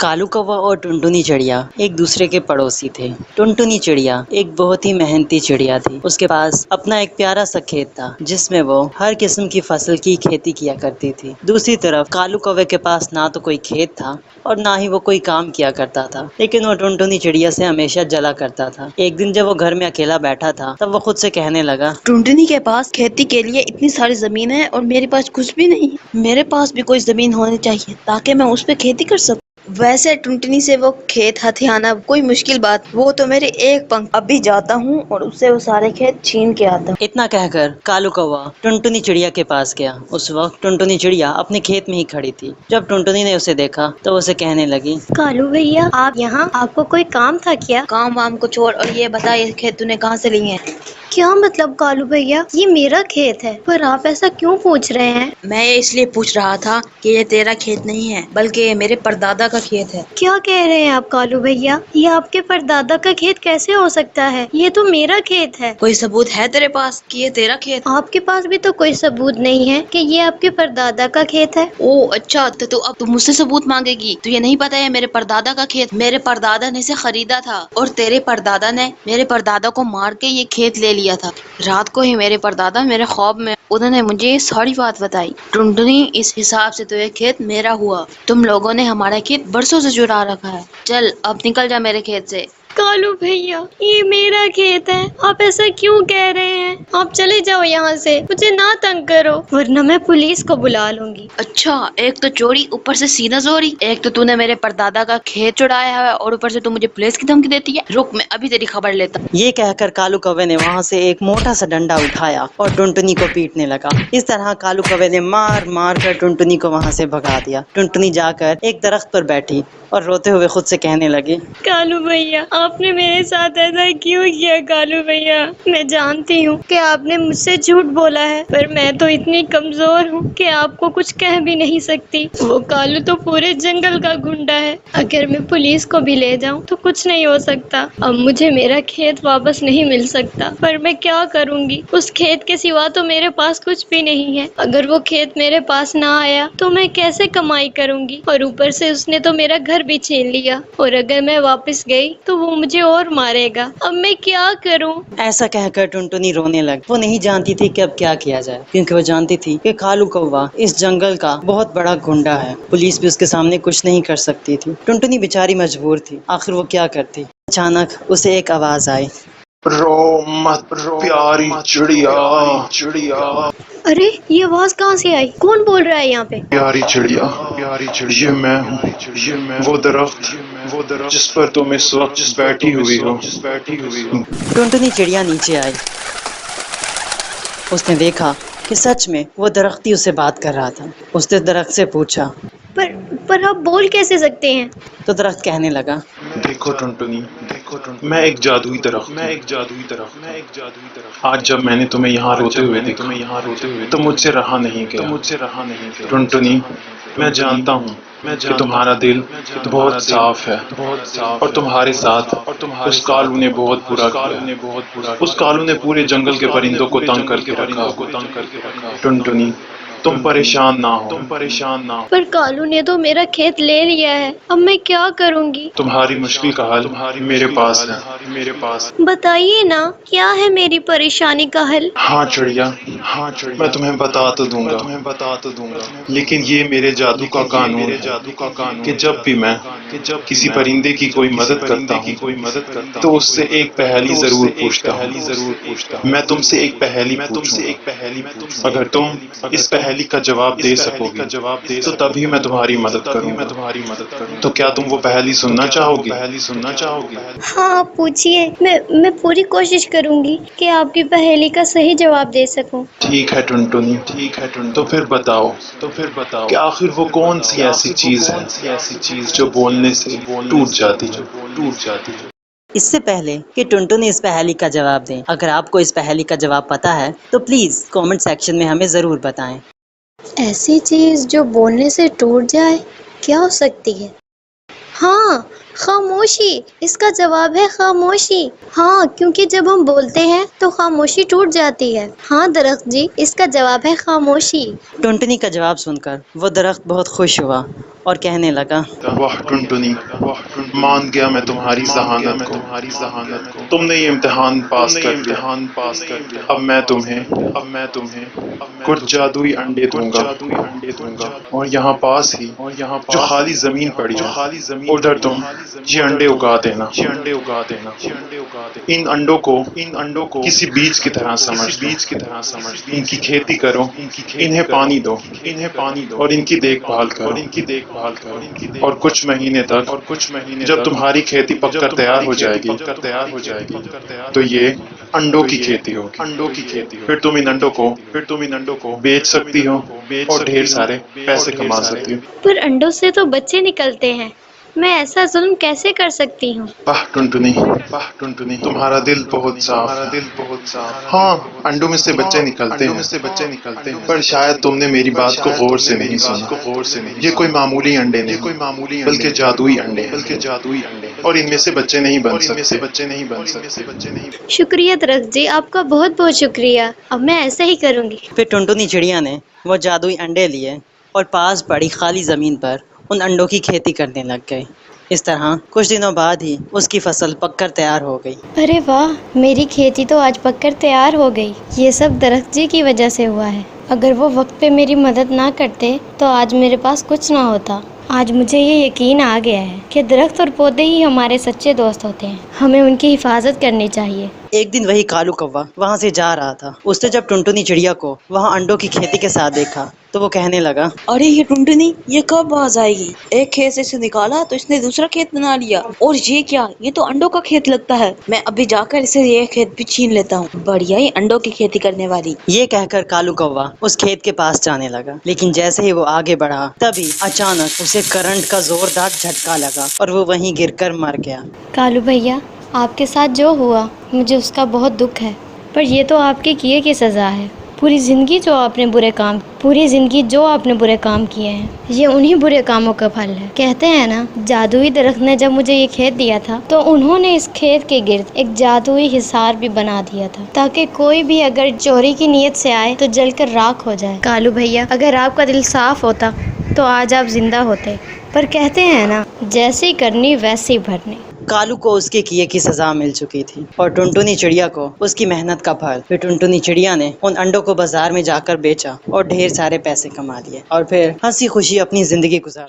کالو کوا اور ٹنٹنی چڑیا ایک دوسرے کے پڑوسی تھے۔ ٹنٹنی چڑیا ایک بہت ہی محنتی چڑیا تھی۔ اس کے پاس اپنا ایک پیارا سا کھیت تھا جس میں وہ ہر قسم کی فصل کی کھیتی کیا کرتی تھی۔ دوسری طرف کالو کوے کے پاس نہ تو کوئی کھیت تھا اور نہ ہی وہ کوئی کام کیا کرتا تھا، لیکن وہ ٹنٹنی چڑیا سے ہمیشہ جلا کرتا تھا۔ ایک دن جب وہ گھر میں اکیلا بیٹھا تھا تب وہ خود سے کہنے لگا، ٹنٹنی کے پاس کھیتی کے لیے اتنی ساری زمین ہے اور میرے پاس کچھ بھی نہیں۔ میرے پاس بھی کوئی زمین ہونی چاہیے تاکہ میں اس پہ کھیتی کر سکوں۔ ویسے ٹنٹنی سے وہ کھیت ہتھیانا کوئی مشکل بات، وہ تو میرے ایک پنکھ۔ ابھی جاتا ہوں اور اس سے وہ سارے کھیت چھین کے آتا ہوں۔ اتنا کہہ کر کالو کوا ٹنٹنی چڑیا کے پاس گیا۔ اس وقت ٹنٹنی چڑیا اپنے کھیت میں ہی کھڑی تھی۔ جب ٹنٹنی نے اسے دیکھا تو اسے کہنے لگی، کالو بھیا آپ یہاں، آپ کو کوئی کام تھا کیا؟ کام وام کو چھوڑ اور یہ بتا یہ کھیت تو نے کہاں سے لی ہیں؟ کیا مطلب کالو بھیا؟ یہ میرا کھیت ہے، پر آپ ایسا کیوں پوچھ رہے ہیں؟ میں یہ اس لیے پوچھ رہا تھا کہ یہ تیرا کھیت نہیں ہے بلکہ یہ میرے پردادا کا کھیت ہے۔ کیا کہہ رہے ہیں آپ کالو بھیا؟ یہ آپ کے پردادا کا کھیت کیسے ہو سکتا ہے؟ یہ تو میرا کھیت ہے۔ کوئی ثبوت ہے تیرے پاس کہ یہ تیرا کھیت؟ آپ کے پاس بھی تو کوئی ثبوت نہیں ہے کہ یہ آپ کے پردادا کا کھیت ہے۔ او اچھا، تو اب تو مجھ سے ثبوت مانگے گی؟ تو یہ نہیں پتا ہے میرے پردادا کا کھیت؟ میرے پردادا نے اسے خریدا تھا اور تیرے پردادا نے میرے پردادا کو مار کے یہ کھیت لے لیا تھا۔ رات کو ہی میرے پردادا میرے خواب میں انہوں نے مجھے یہ ساری بات بتائی۔ ٹنٹنی اس حساب سے تو یہ کھیت میرا ہوا۔ تم لوگوں نے ہمارا کھیت برسوں سے چرا رکھا ہے۔ چل اب نکل جا میرے کھیت سے۔ کالو بھیا یہ میرا کھیت ہے، آپ ایسا کیوں کہہ رہے ہیں؟ آپ چلے جاؤ یہاں سے، مجھے نہ تنگ کرو ورنہ میں پولیس کو بلا لوں گی۔ اچھا، ایک تو چوری اوپر سے سینہ زوری، ایک تو نے میرے پردادا کا کھیت چڑایا ہے اور اوپر سے تو مجھے پولیس کی دھمکی دیتی ہے۔ رک میں ابھی تیری خبر لیتا ہوں۔ یہ کہہ کر کالو کوے نے وہاں سے ایک موٹا سا ڈنڈا اٹھایا اور ٹنٹنی کو پیٹنے لگا۔ اس طرح کالو کوے نے مار مار کر ٹنٹنی کو وہاں سے بھگا دیا۔ ٹنٹنی جا کر ایک درخت پر بیٹھی اور روتے ہوئے خود سے کہنے لگی، کالو بھیا آپ نے میرے ساتھ ایسا کیوں کیا؟ کالو بھیا میں جانتی ہوں کہ آپ نے مجھ سے جھوٹ بولا ہے، پر میں تو اتنی کمزور ہوں کہ آپ کو کچھ کہہ بھی نہیں سکتی۔ وہ کالو تو پورے جنگل کا گنڈا ہے، اگر میں پولیس کو بھی لے جاؤں تو کچھ نہیں ہو سکتا۔ اب مجھے میرا کھیت واپس نہیں مل سکتا، پر میں کیا کروں گی؟ اس کھیت کے سوا تو میرے پاس کچھ بھی نہیں ہے۔ اگر وہ کھیت میرے پاس نہ آیا تو میں کیسے کمائی کروں گی؟ اور اوپر سے اس نے تو میرا گھر بھی چھین لیا، اور اگر میں واپس گئی تو وہ مجھے اور مارے گا۔ اب میں کیا کروں؟ ایسا کہہ کر ٹنٹنی رونے لگ۔ وہ نہیں جانتی تھی کہ اب کیا کیا جائے، کیونکہ وہ جانتی تھی کہ کالو کوا اس جنگل کا بہت بڑا گنڈا ہے۔ پولیس بھی اس کے سامنے کچھ نہیں کر سکتی تھی۔ ٹنٹنی بیچاری مجبور تھی، آخر وہ کیا کرتی۔ اچانک اسے ایک آواز آئی، رو مت پیاری چڑیا، چڑیا ارے یہ آواز کہاں سے آئی؟ کون بول رہا ہے یہاں پہ؟ پیاری چڑیا، یہ میں ہوں، وہ درخت جس پر تم اس وقت بیٹھی ہوئی ہو۔ ٹنٹنی چڑیا نیچے آئی۔ اس نے دیکھا کہ سچ میں وہ درخت ہی اسے بات کر رہا تھا۔ اس نے درخت سے پوچھا، پر آپ بول کیسے سکتے ہیں؟ تو درخت کہنے لگا، دیکھو ٹنٹنی، میں ایک جادوئی درخت ہوں۔ آج جب میں نے تمہیں یہاں روتے ہوئے دیکھا تو مجھ سے رہا نہیں گیا۔ ٹنٹنی میں جانتا ہوں کہ تمہارا دل بہت صاف ہے اور تمہارے ساتھ اس کالو نے بہت برا کیا۔ اس کالو نے پورے جنگل کے پرندوں کو تنگ کر کے رکھا۔ ٹنٹنی تم پریشان نہ ہو۔ پر کالو نے تو میرا کھیت لے لیا ہے، اب میں کیا کروں گی؟ تمہاری مشکل کا حل میرے پاس ہے۔ بتائیے نا کیا ہے میری پریشانی کا حل؟ ہاں چڑیا، میں تمہیں بتا تو دوں گا، لیکن یہ میرے جادو کا قانون ہے کہ جب بھی میں کسی پرندے کی کوئی مدد کرتا ہوں تو اس سے ایک پہیلی ضرور پوچھتا ہوں۔ میں تم سے ایک پہیلی پوچھوں، اگر تم اس پہیلی کا جواب دے سکو گے تو تبھی میں تمہاری مدد کروں گا۔ تو کیا تم وہ پہیلی سننا چاہو گی؟ ہاں آپ پوچھیے، میں پوری کوشش کروں گی کہ آپ کی پہیلی کا صحیح جواب دے سکوں۔ ٹھیک ہے ٹنٹنی، تو پھر بتاؤ کہ آخر وہ کون سی ایسی چیز ہے جو بولنے سے ٹوٹ جاتی ہے؟ اس سے پہلے کہ ٹنٹنی اس پہیلی کا جواب دیں، اگر آپ کو اس پہیلی کا جواب پتا ہے تو پلیز کامنٹ سیکشن میں ہمیں ضرور بتائیں۔ ایسی چیز جو بولنے سے ٹوٹ جائے کیا ہو سکتی ہے؟ ہاں خاموشی، اس کا جواب ہے خاموشی۔ ہاں، کیونکہ جب ہم بولتے ہیں تو خاموشی ٹوٹ جاتی ہے۔ ہاں درخت جی، اس کا جواب ہے خاموشی۔ ٹنٹنی کا جواب سن کر وہ درخت بہت خوش ہوا اور کہنے لگا، واہ ٹنٹنی، مان گیا میں تمہاری ذہانت کو۔ تم نے یہ امتحان پاس کر لیا۔ اب میں تمہیں کچھ جادوئی انڈے دوں گا، اور یہاں پاس ہی جو خالی زمین پڑی ہے ادھر تم یہ انڈے اگا دینا۔ ان انڈوں کو کسی بیج کی طرح سمجھ، ان کی کھیتی کرو، انہیں پانی دو اور ان کی دیکھ بھال کرو، اور کچھ مہینے تک جب تمہاری کھیتی پک کر تیار ہو جائے گی تو یہ انڈوں کی کھیتی ہوگی۔ پھر تم ان انڈوں کو بیچ سکتی ہو اور ڈھیر سارے پیسے کما سکتی ہو۔ پر انڈوں سے تو بچے نکلتے ہیں، میں ایسا ظلم کیسے کر سکتی ہوں؟ واہ ٹنٹنی، تمہارا دل بہت صاف ہے۔ ہاں، انڈوں میں سے بچے نکلتے ہیں، پر شاید تم نے میری بات کو غور سے نہیں سنا۔ یہ کوئی معمولی انڈے نہیں، بلکہ جادوئی انڈے ہیں، اور ان میں سے بچے نہیں بن سکتے۔ شکریہ درخت جی، آپ کا بہت بہت شکریہ، اب میں ایسا ہی کروں گی۔ پھر ٹنٹنی چڑیا نے وہ جادوئی انڈے لیے اور پاس پڑی خالی زمین پر ان انڈوں کی کھیتی کرنے لگ گئے۔ اس طرح کچھ دنوں بعد ہی اس کی فصل پک کر تیار ہو گئی۔ ارے واہ، میری کھیتی تو آج پک کر تیار ہو گئی۔ یہ سب درخت جی کی وجہ سے ہوا ہے۔ اگر وہ وقت پہ میری مدد نہ کرتے تو آج میرے پاس کچھ نہ ہوتا۔ آج مجھے یہ یقین آ گیا ہے کہ درخت اور پودے ہی ہمارے سچے دوست ہوتے ہیں، ہمیں ان کی حفاظت کرنی چاہیے۔ ایک دن وہی کالو کوا وہاں سے جا رہا تھا۔ اس نے جب ٹنٹنی چڑیا کو وہاں انڈوں کی کھیتی کے ساتھ دیکھا تو وہ کہنے لگا، ارے یہ ٹنٹنی یہ کب باز آئے گی؟ ایک کھیت سے اسے نکالا تو اس نے دوسرا کھیت بنا لیا، اور یہ کیا؟ یہ تو انڈوں کا کھیت لگتا ہے۔ میں ابھی جا کر اسے یہ کھیت بھی چھین لیتا ہوں، بڑھیا ہی انڈوں کی کھیتی کرنے والی۔ یہ کہہ کر کالو کوا اس کھیت کے پاس جانے لگا، لیکن جیسے ہی وہ آگے بڑھا تبھی اچانک اسے کرنٹ کا زوردار جھٹکا لگا اور وہ وہیں گر کر مر گیا۔ کالو بھیا، آپ کے ساتھ جو ہوا مجھے اس کا بہت دکھ ہے، پر یہ تو آپ کے کیے کی سزا ہے۔ پوری زندگی جو آپ نے برے کام کیے ہیں، یہ انہی برے کاموں کا پھل ہے۔ کہتے ہیں نا، جادوئی درخت نے جب مجھے یہ کھیت دیا تھا تو انہوں نے اس کھیت کے گرد ایک جادوئی حصار بھی بنا دیا تھا، تاکہ کوئی بھی اگر چوری کی نیت سے آئے تو جل کر راکھ ہو جائے۔ کالو بھیا، اگر آپ کا دل صاف ہوتا تو آج آپ زندہ ہوتے، پر کہتے ہیں نا، جیسی کرنی ویسی بھرنی۔ کالو کو اس کے کیے کی سزا مل چکی تھی اور ٹنٹنی چڑیا کو اس کی محنت کا پھل۔ پھر ٹنٹنی چڑیا نے ان انڈوں کو بازار میں جا کر بیچا اور ڈھیر سارے پیسے کما لیے، اور پھر ہنسی خوشی اپنی زندگی گزار